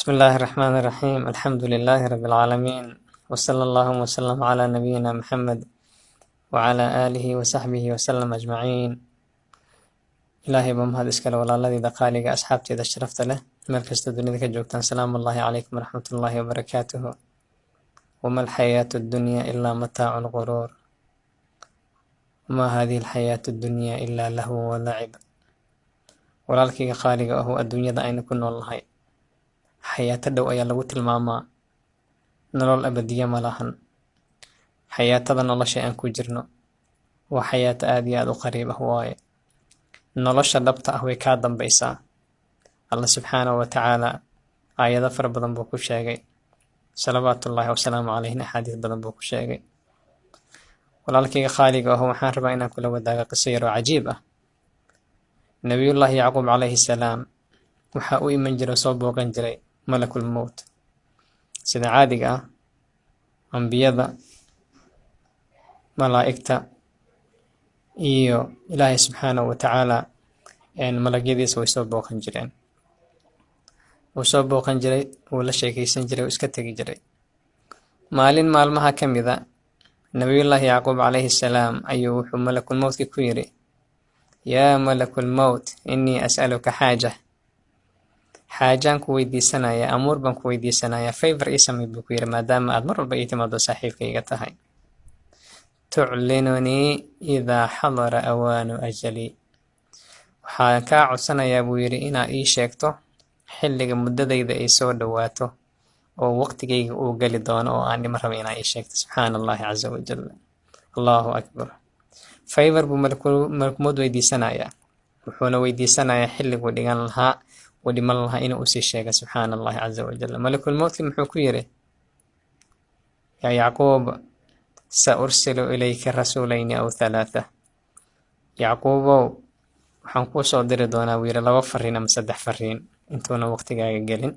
بسم الله الرحمن الرحيم الحمد لله رب العالمين وصلى الله وسلم على نبينا محمد وعلى آله وصحبه وسلم أجمعين. إلهي بمهد إسكال ولا الذي دقالي أصحابتي إذا شرفت له مركز الدنيا كجوكتان. سلام الله عليكم ورحمة الله وبركاته. وما الحياة الدنيا إلا متاع الغرور وما هذه الحياة الدنيا إلا لهو ولعب. ولكن خالق هو الدنيا دائما كنا والله حياة دو أيا لغو تلماما نلول أبدية ملاهن حياة نلا شيئا كجرنا وحياة آدية دو قريبة هواي نلش دبتا هوي كادم بيسا. الله سبحانه وتعالى آيات فر بدن بوكو شاقي صلوات الله وسلام عليه أحاديث بدن بوكو شاقي. ولكن خالق هو محان ربعنا كل وداق قصير وعجيبة. نبي الله يعقوب عليه السلام وحاوي من جرى صوب وقن جري ملك الموت سيدا عادقة أنبياء ملائكة إيو إلهي سبحانه وتعالى إن ملك يديس ويصوب وقن جرين وصوب وقن جري ولا شيء سنجري وإسكتك جري مالين مالمها كم إذا نبي الله يعقوب عليه السلام أيوه ملك الموت كويري يا ملك الموت إني أسألك حاجة حاجان كويدي سنايا أمور بان كويدي سنايا فيفر إيسامي بكوير ما دام أدمر بقيت مادو صحيح كيغتهاي تعلنني إذا حضر أوان أجلي وحاكا عسنايا بويري إنا إي شيكتو حلق مدد إذا إيسو دواتو أو وقت كي أوغالي دون أو أني مرة إنا إي شيكتو. سبحان الله عز وجل. الله أكبر. فيفر بملك مود ويدي سنايا وحونا ويدي سنايا حلق وديغان لها ودم الله إنه أسي الشيخ. سبحان الله عز وجل. ملك الموت محكويره يا يعقوب سأرسل إليك رسولين أو ثلاثة. يعقوب وحنكو صدر دونا ويرا لو فرين أم سدح فرين انتونا وقت قلن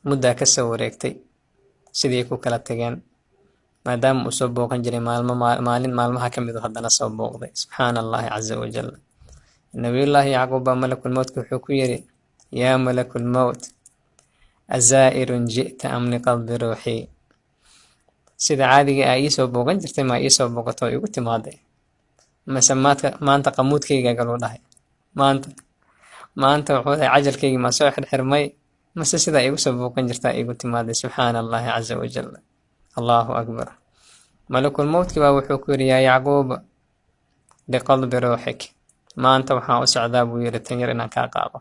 مدى كسوريكتي سيديكو كلا تغان ما دام أصوب بوقن جري مالما كميدو هدنا صوب بوقضي. سبحان الله عز وجل. نبي الله يعقوب ملك الموت كحكويري يا ملك الموت أزائر جئت أم لقبض روحي. سيدا عادي أيسو بوغن جرتي ما أيسو بوغتو يقولت ماضي ما أنت قمود كيغا قالوا لهي ما أنت وحوثي عجل كيغا ما سوحر حرمي ما سيدا يقولت بوغن جرتا يقولت ماضي. سبحان الله عز وجل. الله أكبر. ملك الموت كبا وحكوري يا يعقوب لقلب روحك ما أنت وحا أسعدا بويري تنير إنا كاقاقو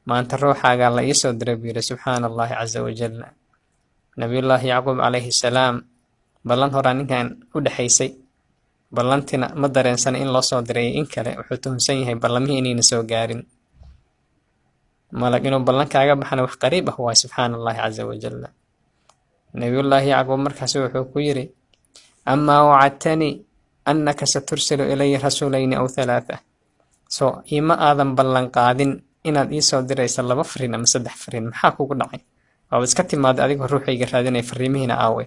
ما أنت روحا قال الله يسو دربيري. سبحان الله عز وجل. نبي الله يعقوب عليه السلام بلان هوراني كان ودحيسي بلانتنا مدرين سنة إن الله سو دري إن كالي وحوتهم سيهي بلامي إني نسو قارن مالك إنو بلان كاقا بحنا وح قريبة هو. سبحان الله عز وجل. نبي الله يعقوب مركز وحوكو يري أما وعدتني أنك سترسل إلي رسولين أو ثلاثة إما آذن بلان قادن inaad ii soo diraysa 2 fariin ama 3 fariin maxaa kugu dhacay waa iska timaad adiga ruuxiga raadinay fariimihiina aawe.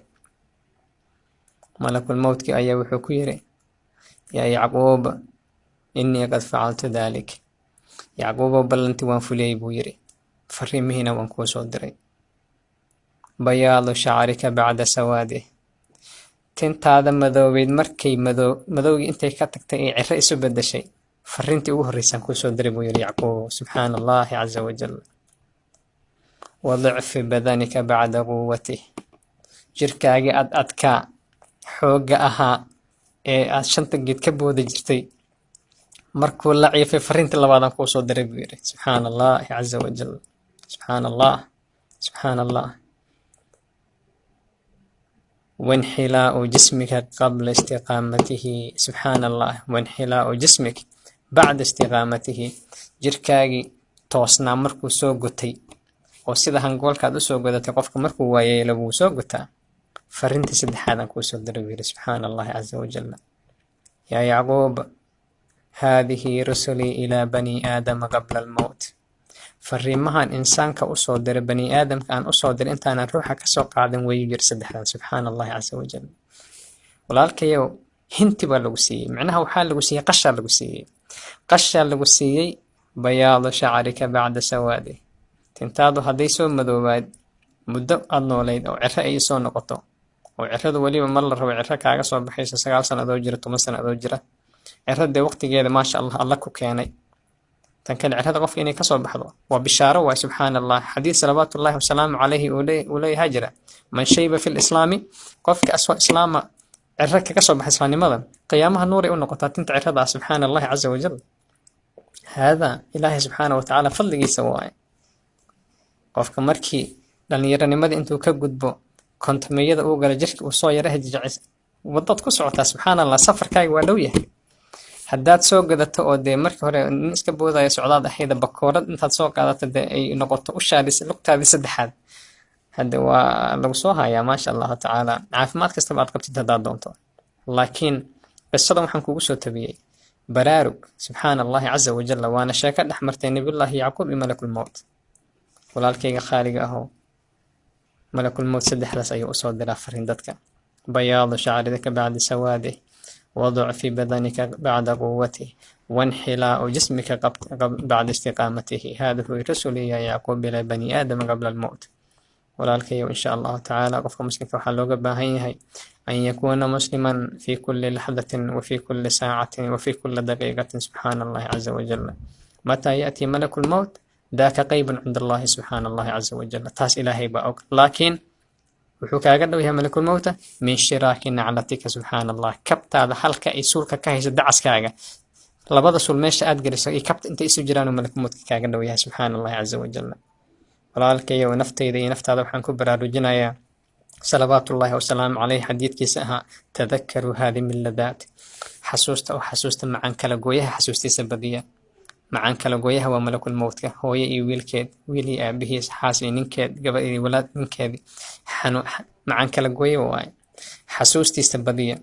malakul mawtki ayaa wuxuu ku yiri yaa yacquub inni qad fa'altu dhalik. yacquub ballanti waan fuliyay buu yiri fariimihiina waan ku soo diray. bayaadu sha'rika ba'da sawadi tintaada madoobeed markay madowgi intay ka tagtay ee cirro isu bedeshay فرنتي وهريسان كوسو دربو يعقوب. سبحان الله عز وجل. وضعف بدنك بعد قوته جركاغي أدكا حوغ أها شنطة جيد كبود جرتي مركو اللعي في فرنتي لبادان كوسو دربو يري. سبحان الله عز وجل. سبحان الله. سبحان الله. وانحلاء جسمك قبل استقامته. سبحان الله. وانحلاء جسمك بعد استقامته جركاغي توسنا مركو سو غتي oo sida hangoolkaad u soo godatay qofka markuu waayay lagu soo gotaa farinta saddexaadan ku soo diray. سبحان الله عز وجل. يا يعقوب هذه رسلي إلى بني آدم قبل الموت. fariimahan insaanka u soo diray bani aadamka aan u soo diray intaan ruuxa ka soo qaadan way yir saddexdan. سبحان الله عز وجل. walaalkayow hinti baa lagu siiyay macnaha waxaa lagu siiyay qasha lagu siiyay بياض شعرك بعد سواده tintaadu hadday soo madoobaad muddo aad noolayd oo ciro ay soo noqoto oo ciradu weliba mar la rabo ciro kaaga soo baxaysa 9 sanadoo jira 10 sanadoo jira ciradee waqtigeeda maasha allah alla ku keenay tan kale cirada qofka inay kasoo baxdo waa bishaaro waay subxaanallah xadiis salawaatullaahi wasalaamu calayhi uu leeyahay jira man shayba fi lislaami qofka asoo islaama ciro kaga soo baxa islaamnimada qiyaamaha nuuray u noqotaa tinta cirada subxaana allahi caza wajal hada ilaahay subxaana watacaala fadligiisa waaye qofka markii dhallinyaronimada intuu ka gudbo kontameyada uu gala jirka uu soo yara hajjacis wadad ku socotaa subxaanallah safarkaaga waa dhow yahay haddaad soo gadato oo dee markii hore nin iska boodaya socdaad ahayda bakoorad intaad soo qaadato dee ay noqoto ushaadis lugtaadii saddexaad hadda waa lagu soo hayaa maasha allahu tacaala caafimaad kastaba aad qabtid haddaad doonto laakiin qisadan waxaan kugu soo tabiyey baraarug subxaana allahi caza wajalla waana sheeko dhex martay nabiyullaahi yacquub iyo malakulmowt walaalkayga khaaliga ahoo malakulmowt saddexdaas ayuu usoo diraa farin dadka bayaadu shacridaka bacda sawaadih وضعف بدنك بعد قوته وانحلاء جسمك بعد استقامته هذا هو رسولي يا يعقوب إلى بني آدم قبل الموت ولكن إن شاء الله تعالى قفك مسلم وحلوق باهي أن يكون مسلما في كل لحظة وفي كل ساعة وفي كل دقيقة سبحان الله عز وجل متى يأتي ملك الموت ذاك قيب عند الله سبحان الله عز وجل تاس إلهي بأوك لكن wuxuu kaaga dhow yahay malakul mowta min shiraaki naclatika subxaana allah kabtaada halka ay suulka ka hayso dacaskaaga labada suul meesha aad geliso iyo kabta intay isu jiraan uu malakul mowtka kaaga dhow yahay subxaana allahi caza wajalla walaalkayow naftayda iyo naftaada waxaan ku baraarujinayaa salawaatullaahi wasalaamu caleyh xadiidkiisa ahaa tadakkaruu haadi min ladaat xasuusta oo xasuusta macaan kala gooyaha xasuustiisa badiya macaan kala gooyaha waa malakul mowtka hooyo iyo wiilkeed wiil iyo aabihiis xaas iyo ninkeed gabadh iyo walaad ninkeedi macaan kala gooya waaye xasuustiisa badiya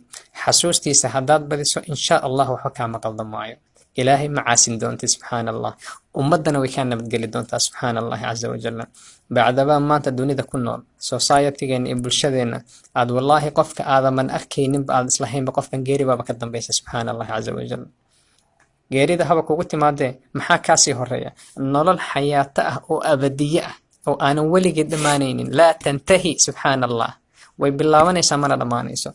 xasuustiisa haddaad badiso insha allah waxba kaama qaldamaayo ilaahay ma caasin doontid subxaana allah ummadana way kaa nabadgeli doontaa subxaana allahi caza wajalla bacdabaa maanta dunida ku nool societygeena iyo bulshadeena aad wallaahi qofka aadaman arkayninba aad islahaynba qofkan geeri baaba ka dambaysa subxaana allahi caza wajalla geerida haba kugu timaadee maxaa kaasii horeeya nolol xayaato ah oo abadiye ah oo aanan weligeed dhammaanaynin laa tantahi subxaana allah way bilaabanaysaa mana dhammaanayso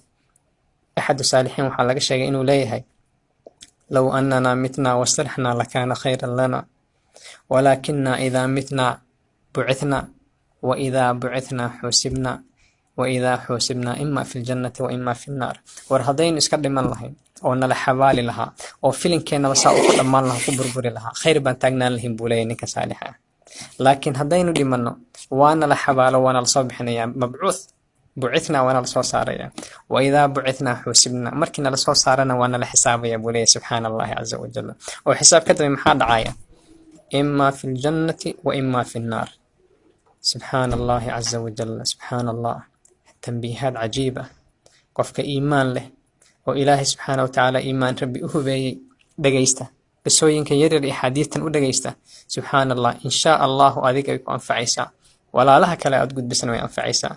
axadu saalixiin waxaa laga sheegay inuu leeyahay low annanaa mitnaa wastarixnaa lakaana khayran lana walaakinaa idaa mitnaa bucithnaa wa idaa bucithnaa xuusibnaa wa idaa xuusibnaa imaa fi ljannati wa imaa fi nnaar war haddaynu iska dhiman lahayn oo nala xabaali lahaa oo filinkeenaba saa uu ku dhammaan lahaa ku burburi lahaa khayr baan taagnaan lahayn buu leeyahay ninka saalixa ah laakiin haddaynu dhimanno waana la xabaalo waana la soo bixinayaa mabcuuth bucithnaa waana la soo saarayaa wa idaa bucithnaa xuusibnaa markii nala soo saarana waana la xisaabayaa buu leeyahay subxaana allahi caza wajalla oo xisaab ka dambe maxaa dhacaya imaa fi ljannati wa imaa fi nnaar subxaana allahi caza wajalla subxaana allah tanbiihaad cajiib ah qofka iimaan leh oo ilaahay subxaana watacaala iimaan rabbi u hubeeyey dhegaysta qisooyinka yaryar iyo xadiidtan u dhegaysta subxaana allah inshaa allahu adiga ay ku anfacaysaa walaalaha kale aad gudbisana way anfacaysaa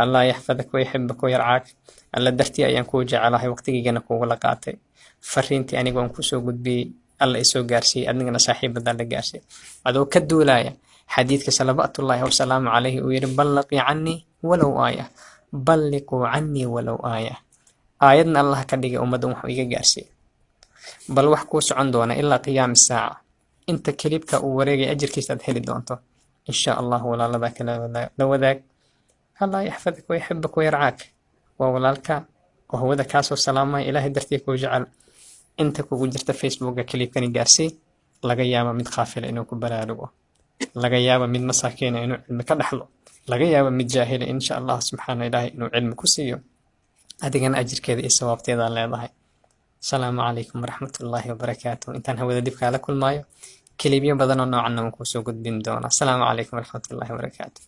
allah yaxfadak wayaxibak wayarcaak alla dartii ayaan kuu jecelahay waqtigiigana kuugula qaatay fariintii aniga waan kusoo gudbiyey alla isoo gaarsiiyey adigana saaxiibadaa la gaarsiiyey adoo ka duulaya xadiidka salawaatullaahi wasalaamu calayhi uu yidhi ballaqii canii walow aaya balliquu canii walow aaya aayadna allah ka dhigay ummaddan waxuu iga gaarsiiyey bal wax kuu socon doona ilaa qiyaami saaca inta kelibka uu wareegay ajirkiisa aad heli doonto insha allah walaaladaa kala la wadaag allah yaxfadak wayaxibak wayarcaak waa walaalka oo hawada kaasoo salaamaya ilaahay dartii kuu jecel inta kugu jirta facebooka kelibkani gaarsii laga yaaba mid khaafila inuu ku baraarugo laga yaaba mid masaakiina inuu cilmi ka dhaxlo laga yaaba mid jaahila insha allah subxaana ilaahay inuu cilmi ku siiyo adigana ajirkeeda iyo sawaabteeda leedahay asalaamu calaykum waraxmatullaahi wabarakaatuh intaan hawada dib kaala kulmaayo kelibyo badanoo noocanna waan kuusoo gudbin doona asalaamu calaykum waraxmatullaahi wabarakaatuh